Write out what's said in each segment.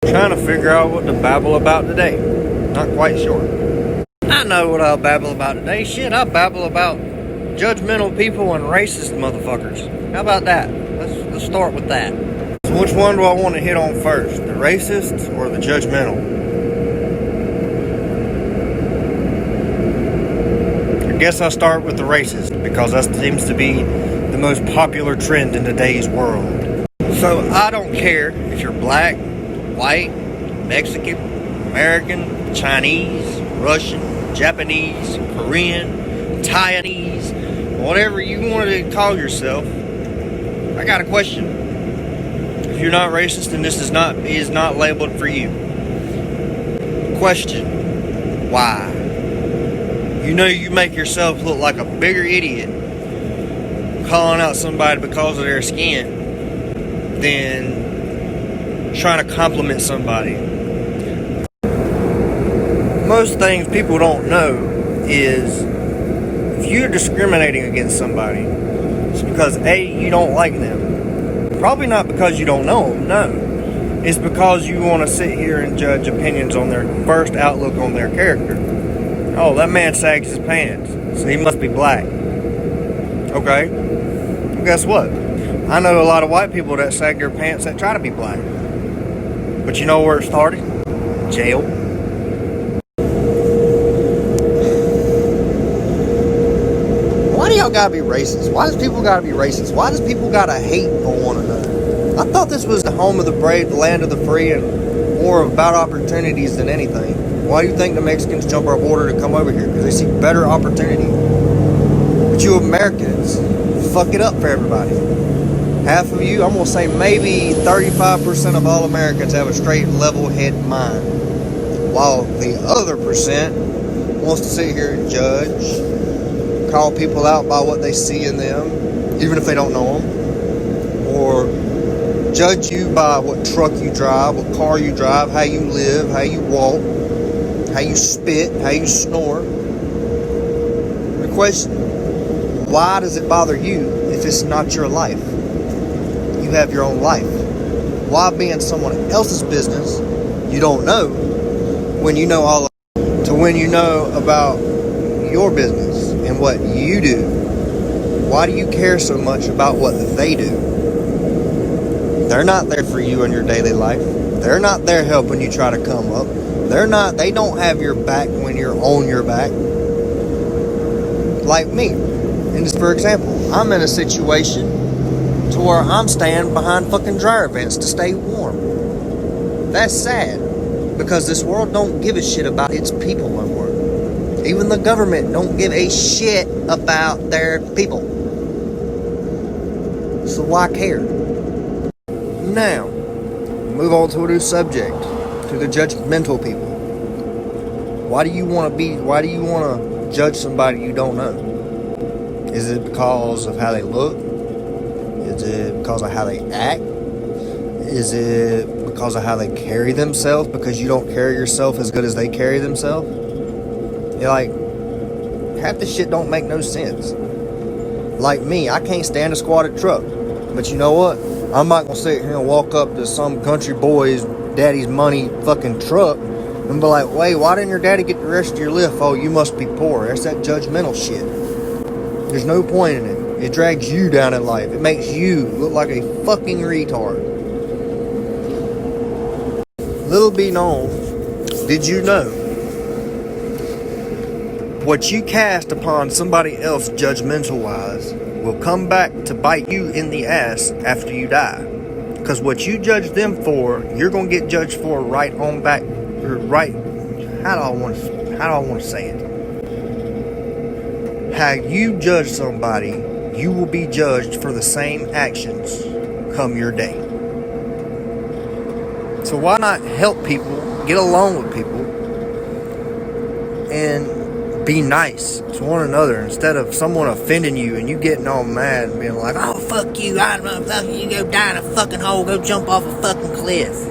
Trying to figure out what to babble about today. Not quite sure. I know what I'll babble about today. Shit, I'll babble about judgmental people and racist motherfuckers. How about that? Let's start with that. So which one do I want to hit on first? The racists or the judgmental? I guess I'll start with the racist because that seems to be the most popular trend in today's world. So I don't care if you're black, white, Mexican, American, Chinese, Russian, Japanese, Korean, Taiwanese, whatever you want to call yourself. I got a question. If you're not racist, then this is not labeled for you. Question: why? You know you make yourself look like a bigger idiot calling out somebody because of their skin than trying to compliment somebody. Most things people don't know is if you're discriminating against somebody, it's because A, you don't like them. Probably not because you don't know them, no. It's because you want to sit here and judge opinions on their first outlook on their character. Oh, that man sags his pants, so he must be black. Okay, well, guess what? I know a lot of white people that sag their pants that try to be black. But you know where it started? Jail. Why do y'all gotta be racist? Why does people gotta be racist? Why does people gotta hate on one another? I thought this was the home of the brave, the land of the free, and more about opportunities than anything. Why do you think the Mexicans jump our border to come over here? Because they see better opportunity. But you Americans fuck it up for everybody. Half of you, I'm going to say maybe 35% of all Americans have a straight, level-headed mind. While the other percent wants to sit here and judge, call people out by what they see in them, even if they don't know them, or judge you by what truck you drive, what car you drive, how you live, how you walk, how you spit, how you snore. The question, why does it bother you if it's not your life? You have your own life. Why be in someone else's business you don't know when you know all of it, to when you know about your business and what you do? Why do you care so much about what they do? They're not there for you in your daily life. They're not there helping you try to come up. They don't have your back when you're on your back. Like me. And just for example, I'm in a situation to where I'm staying behind fucking dryer vents to stay warm. That's sad, because this world don't give a shit about its people no more. Even the government don't give a shit about their people. So why care? Now, move on to a new subject, to the judgmental people. Why do you want to judge somebody you don't know? Is it because of how they look? Is it because of how they act? Is it because of how they carry themselves? Because you don't carry yourself as good as they carry themselves? You're like, half the shit don't make no sense. Like me, I can't stand a squatted truck. But you know what? I'm not going to sit here and walk up to some country boy's daddy's money fucking truck and be like, wait, why didn't your daddy get the rest of your lift? Oh, you must be poor. That's that judgmental shit. There's no point in it. It drags you down in life. It makes you look like a fucking retard. Little be known, did you know what you cast upon somebody else judgmental-wise will come back to bite you in the ass after you die? Because what you judge them for, you're going to get judged for right on back. Right. How do I want to say it? How you judge somebody, you will be judged for the same actions come your day. So why not help people, get along with people, and be nice to one another instead of someone offending you and you getting all mad and being like, oh, fuck you, I don't know, you go die in a fucking hole, go jump off a fucking cliff.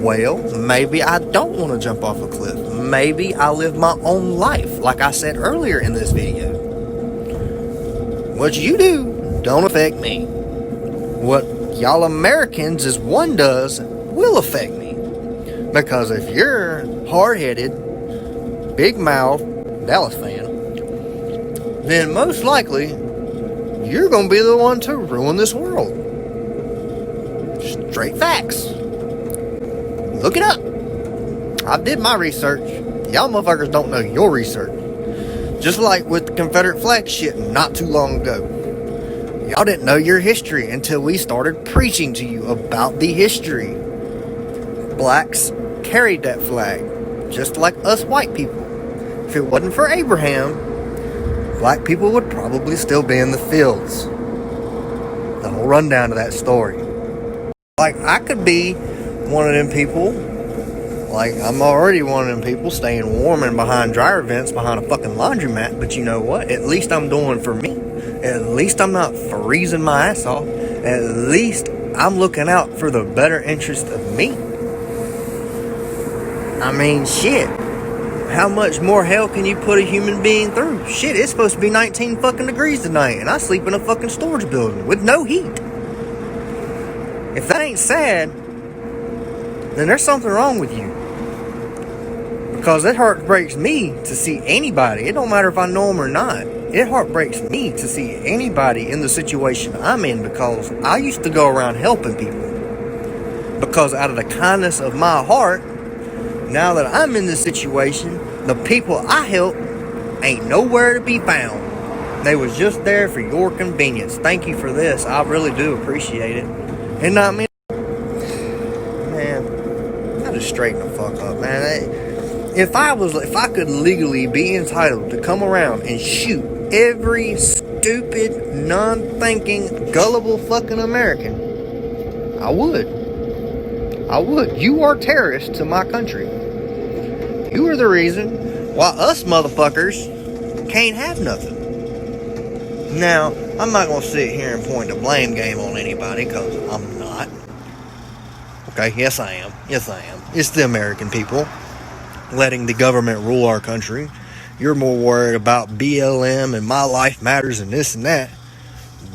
Well, maybe I don't want to jump off a cliff. Maybe I live my own life, like I said earlier in this video. What you do don't affect me. What y'all Americans, as one does, will affect me. Because if you're hard-headed, big-mouth Dallas fan, then most likely you're going to be the one to ruin this world. Straight facts. Look it up. I did my research. Y'all motherfuckers don't know your research. Just like with the Confederate flag shit not too long ago. Y'all didn't know your history until we started preaching to you about the history. Blacks carried that flag, just like us white people. If it wasn't for Abraham, black people would probably still be in the fields. The whole rundown of that story. Like, I could be one of them people. Like, I'm already one of them people staying warm and behind dryer vents behind a fucking laundromat. But you know what? At least I'm doing for me. At least I'm not freezing my ass off. At least I'm looking out for the better interest of me. I mean, shit. How much more hell can you put a human being through? Shit, it's supposed to be 19 fucking degrees tonight, and I sleep in a fucking storage building with no heat. If that ain't sad, then there's something wrong with you. Because it heartbreaks me to see anybody, it don't matter if I know them or not, it heartbreaks me to see anybody in the situation I'm in, because I used to go around helping people. Because out of the kindness of my heart, now that I'm in this situation, the people I help ain't nowhere to be found. They was just there for your convenience. Thank you for this. I really do appreciate it. And not me. Man, I just straighten the fuck up, man. If I could legally be entitled to come around and shoot every stupid, non-thinking, gullible fucking American, I would. You are terrorists to my country. You are the reason why us motherfuckers can't have nothing. Now, I'm not going to sit here and point the blame game on anybody, because I'm not. Okay, yes I am. It's the American people letting the government rule our country. You're more worried about BLM and my life matters and this and that,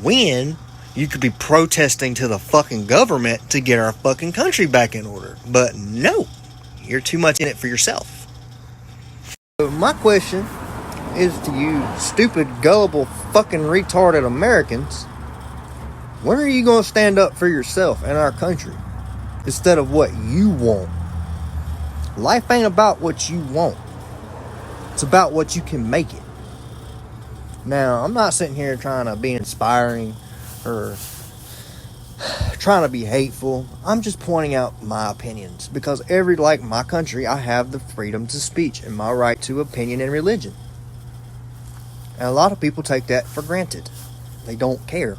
when you could be protesting to the fucking government to get our fucking country back in order. But no, you're too much in it for yourself. So my question is to you stupid, gullible, fucking retarded Americans, when are you going to stand up for yourself and our country instead of what you want? Life ain't about what you want. It's about what you can make it. Now, I'm not sitting here trying to be inspiring or trying to be hateful. I'm just pointing out my opinions, because like my country, I have the freedom to speech and my right to opinion and religion. And a lot of people take that for granted. They don't care.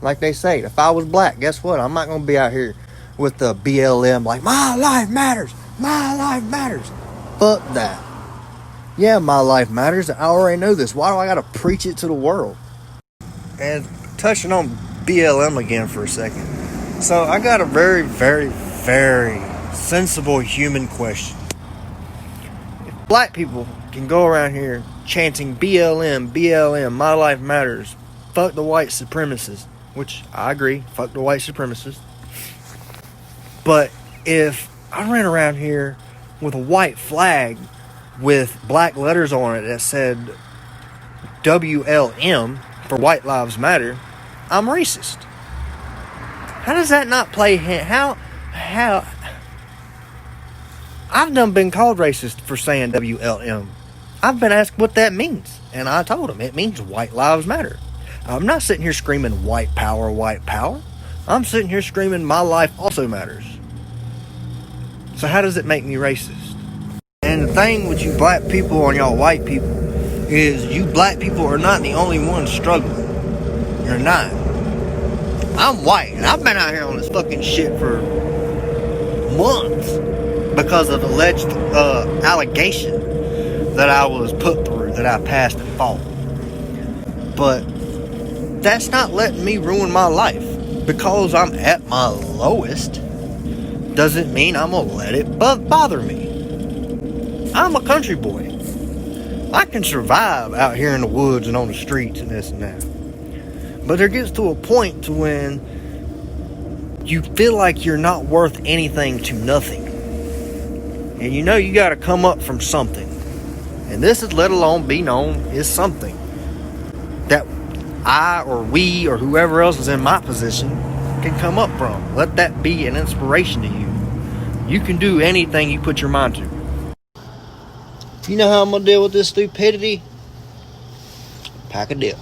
Like they say, if I was black, guess what? I'm not going to be out here with the BLM like, my life matters. Fuck that. Yeah, my life matters. I already know this. Why do I got to preach it to the world? And touching on BLM again for a second. So I got a very, very, very sensible human question. If black people can go around here chanting BLM, my life matters, fuck the white supremacists, which I agree, fuck the white supremacists. But if I ran around here with a white flag with black letters on it that said WLM for White Lives Matter, I'm racist. How does that not play? How? I've done been called racist for saying WLM. I've been asked what that means, and I told them it means White Lives Matter. I'm not sitting here screaming white power, white power. I'm sitting here screaming my life also matters. So how does it make me racist? And the thing with you black people and y'all white people is you black people are not the only ones struggling. You're not. I'm white, and I've been out here on this fucking shit for months because of alleged allegation that I was put through, that I passed and fought. But that's not letting me ruin my life. Because I'm at my lowest doesn't mean I'm gonna let it bother me. I'm a country boy. I can survive out here in the woods and on the streets and this and that. But there gets to a point to when you feel like you're not worth anything to nothing. And you know you got to come up from something. And this is, let alone be known, is something that I or we or whoever else is in my position can come up from. Let that be an inspiration to you. You can do anything you put your mind to. You know how I'm going to deal with this stupidity? Pack a dip.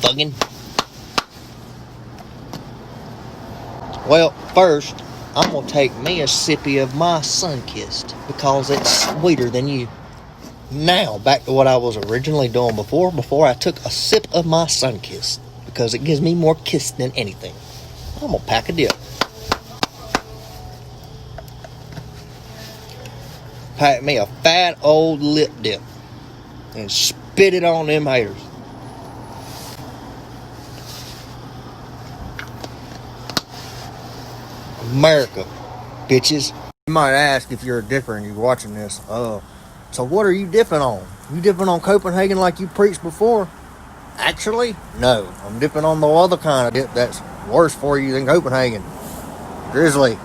Thuggin'. Well, first, I'm going to take me a sippy of my Sunkist because it's sweeter than you. Now, back to what I was originally doing before I took a sip of my Sunkist because it gives me more kiss than anything. I'm going to pack a dip. Pack me a fat old lip dip and spit it on them haters. America, bitches. You might ask if you're a dipper and you're watching this. So what are you dipping on? You dipping on Copenhagen like you preached before? Actually, no. I'm dipping on the other kind of dip that's worse for you than Copenhagen. Grizzly.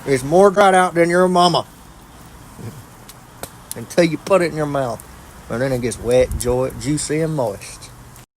It's more dried out than your mama. Until you put it in your mouth. And then it gets wet, juicy, and moist.